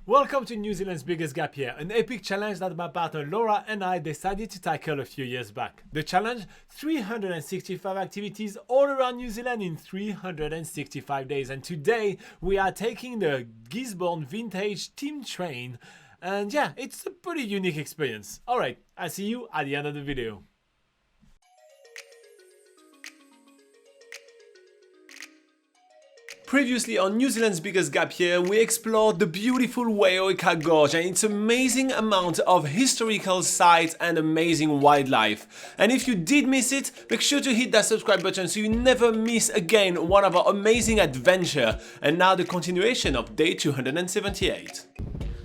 Welcome to New Zealand's biggest gap year, an epic challenge that my partner Laura and I decided to tackle a few years back. The challenge? 365 activities all around New Zealand in 365 days, and today we are taking the Gisborne vintage steam train, and yeah, it's a pretty unique experience. Alright, I'll see you at the end of the video. Previously on New Zealand's biggest gap year, we explored the beautiful Waioeka Gorge and its amazing amount of historical sites and amazing wildlife. And if you did miss it, make sure to hit that subscribe button so you never miss again one of our amazing adventure. And now the continuation of day 278.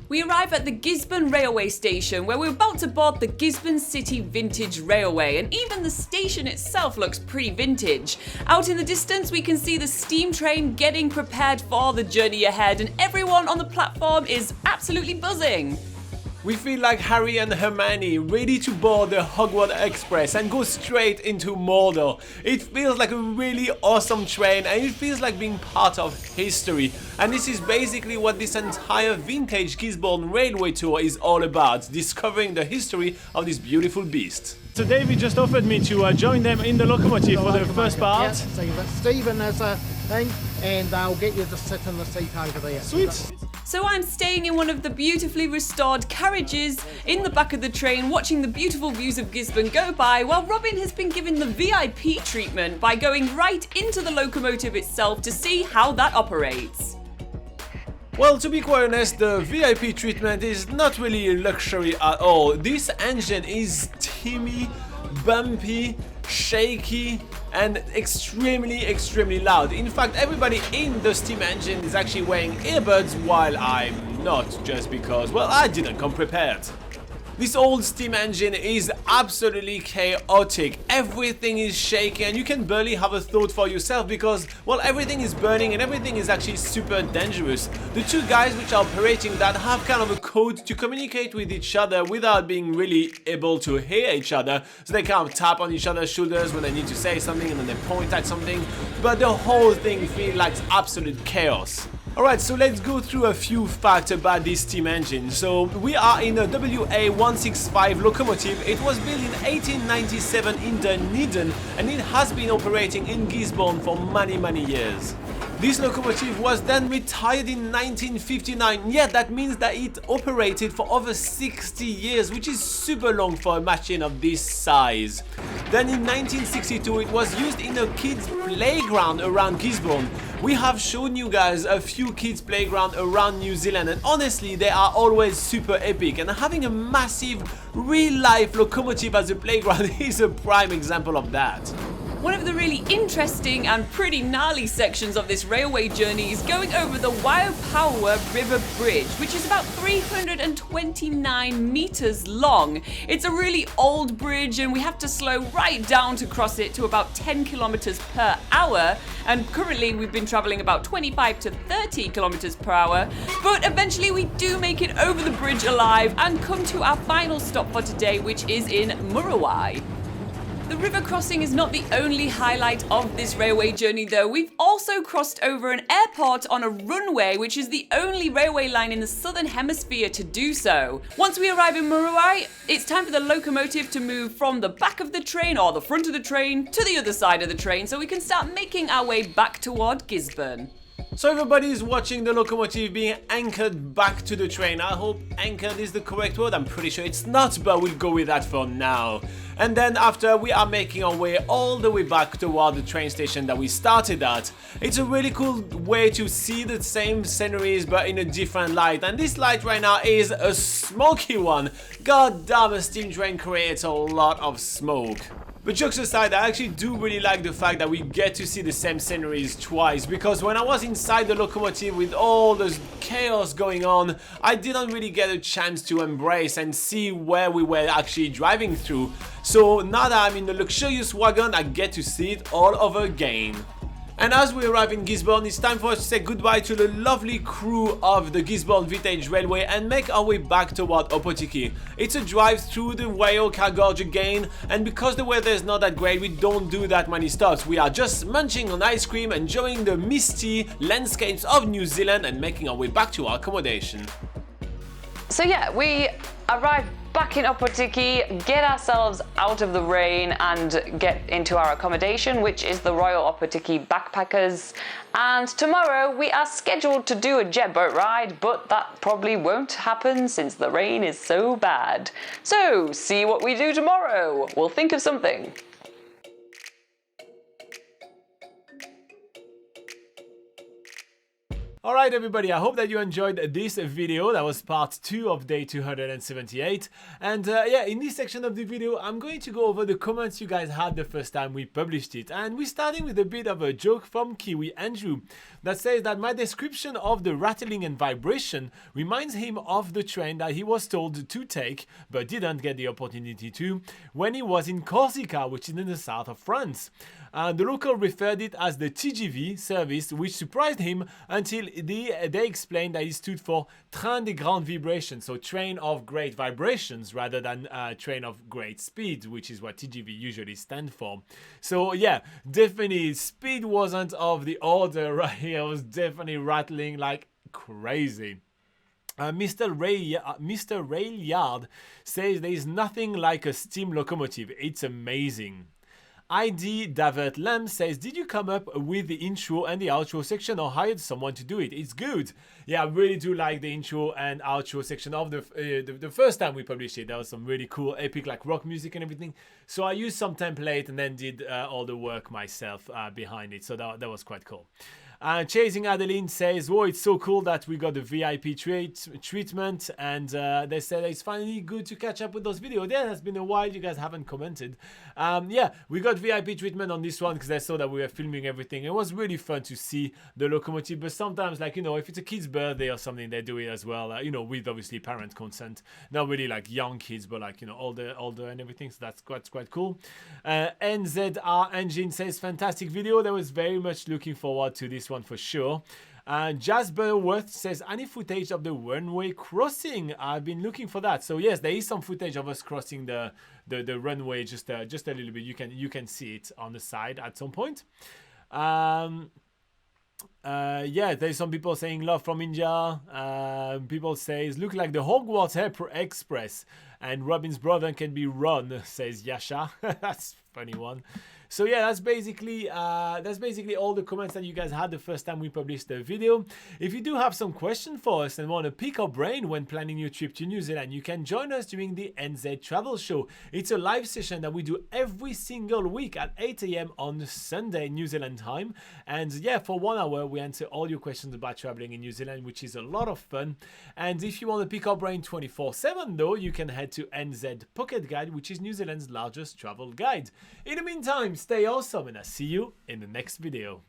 We arrive at the Gisborne railway station where we're about to board the Gisborne City Vintage Railway, and even the station itself looks pretty vintage. Out in the distance we can see the steam train getting prepared for the journey ahead, and everyone on the platform is absolutely buzzing. We feel like Harry and Hermione, ready to board the Hogwarts Express and go straight into Mordor. It feels like a really awesome train and it feels like being part of history. And this is basically what this entire vintage Gisborne railway tour is all about, discovering the history of this beautiful beast. So David just offered me to join them in the locomotive for the first part. Yeah, so you've got Stephen as a thing, and I'll get you to sit in the seat over there. Sweet. So I'm staying in one of the beautifully restored carriages in the back of the train, watching the beautiful views of Gisborne go by, while Robin has been given the VIP treatment by going right into the locomotive itself to see how that operates. Well, to be quite honest, the VIP treatment is not really a luxury at all. This engine is steamy, bumpy, shaky, and extremely loud. In fact, everybody in the steam engine is actually wearing earbuds while I'm not, just because, well, I didn't come prepared. This old steam engine is absolutely chaotic. Everything is shaking and you can barely have a thought for yourself because, well, everything is burning and everything is actually super dangerous. The two guys which are operating that have kind of a code to communicate with each other without being really able to hear each other. So they kind of tap on each other's shoulders when they need to say something and then they point at something. But the whole thing feels like absolute chaos. Alright, so let's go through a few facts about this steam engine. So we are in a WA165 locomotive. It was built in 1897 in Dunedin and it has been operating in Gisborne for many years. This locomotive was then retired in 1959, yeah, that means that it operated for over 60 years, which is super long for a machine of this size. Then in 1962 it was used in a kids playground around Gisborne. We have shown you guys a few kids playground around New Zealand and honestly they are always super epic, and having a massive real-life locomotive as a playground is a prime example of that. One of the really interesting and pretty gnarly sections of this railway journey is going over the Waipawa River Bridge, which is about 329 meters long. It's a really old bridge and we have to slow right down to cross it to about 10 kilometers per hour, and currently we've been traveling about 25 to 30 kilometers per hour, but eventually we do make it over the bridge alive and come to our final stop for today, which is in Muriwai. The river crossing is not the only highlight of this railway journey though. We've also crossed over an airport on a runway, which is the only railway line in the southern hemisphere to do so. Once we arrive in Muriwai, it's time for the locomotive to move from the back of the train or the front of the train to the other side of the train so we can start making our way back toward Gisborne. So everybody is watching the locomotive being anchored back to the train. I hope anchored is the correct word. I'm pretty sure it's not, but we'll go with that for now. And then after, we are making our way all the way back toward the train station that we started at. It's a really cool way to see the same sceneries but in a different light, and this light right now is a smoky one. God damn, a steam train creates a lot of smoke. But jokes aside, I actually do really like the fact that we get to see the same sceneries twice, because when I was inside the locomotive with all this chaos going on, I didn't really get a chance to embrace and see where we were actually driving through. So now that I'm in the luxurious wagon, I get to see it all over again. And as we arrive in Gisborne, it's time for us to say goodbye to the lovely crew of the Gisborne Vintage Railway and make our way back toward Opotiki. It's a drive through the Waioeka Gorge again, and because the weather is not that great, we don't do that many stops. We are just munching on ice cream, enjoying the misty landscapes of New Zealand and making our way back to our accommodation. So yeah, we arrived back in Opotiki, get ourselves out of the rain and get into our accommodation, which is the Royal Opotiki Backpackers. And tomorrow we are scheduled to do a jet boat ride, but that probably won't happen since the rain is so bad. So see what we do tomorrow. We'll think of something. Alright everybody, I hope that you enjoyed this video. That was part 2 of day 278. And yeah, in this section of the video, I'm going to go over the comments you guys had the first time we published it. And we're starting with a bit of a joke from Kiwi Andrew that says that my description of the rattling and vibration reminds him of the train that he was told to take, but didn't get the opportunity to, when he was in Corsica, which is in the south of France. The local referred it as the TGV service, which surprised him until they explained that it stood for Train de Grande Vibration, so train of great vibrations, rather than train of great speed, which is what TGV usually stand for. So yeah, definitely speed wasn't of the order right here. It was definitely rattling like crazy. Mr. Railyard says there is nothing like a steam locomotive. It's amazing. ID Davert Lamb says, did you come up with the intro and the outro section or hired someone to do it? It's good. Yeah, I really do like the intro and outro section of the first time we published it. There was some really cool epic like rock music and everything. So I used some template and then did all the work myself behind it. So that was quite cool. Chasing Adeline says, "Whoa, it's so cool that we got the VIP treatment," and they said it's finally good to catch up with those videos. Yeah, it's been a while. You guys haven't commented. Yeah, we got VIP treatment on this one because they saw that we were filming everything. It was really fun to see the locomotive, but sometimes, like, you know, if it's a kid's birthday or something, they do it as well. You know, with obviously parent consent. Not really like young kids, but like, you know, older and everything. So that's quite cool. NZR Engine says, "Fantastic video. They was very much looking forward to this one for sure." Jasper Worth says, "Any footage of the runway crossing? I've been looking for that." So yes, there is some footage of us crossing the runway just a little bit. You can see it on the side at some point. Yeah, there's some people saying love from India. People says look like the Hogwarts Express, and Robin's brother can be Ron, says Yasha. That's a funny one. So yeah, that's basically all the comments that you guys had the first time we published the video. If you do have some questions for us and want to pick our brain when planning your trip to New Zealand, you can join us during the NZ Travel Show. It's a live session that we do every single week at 8 AM on Sunday New Zealand time. And yeah, for 1 hour we answer all your questions about traveling in New Zealand, which is a lot of fun. And if you want to pick our brain 24/7 though, you can head to NZ Pocket Guide, which is New Zealand's largest travel guide. In the meantime, stay awesome, and I'll see you in the next video.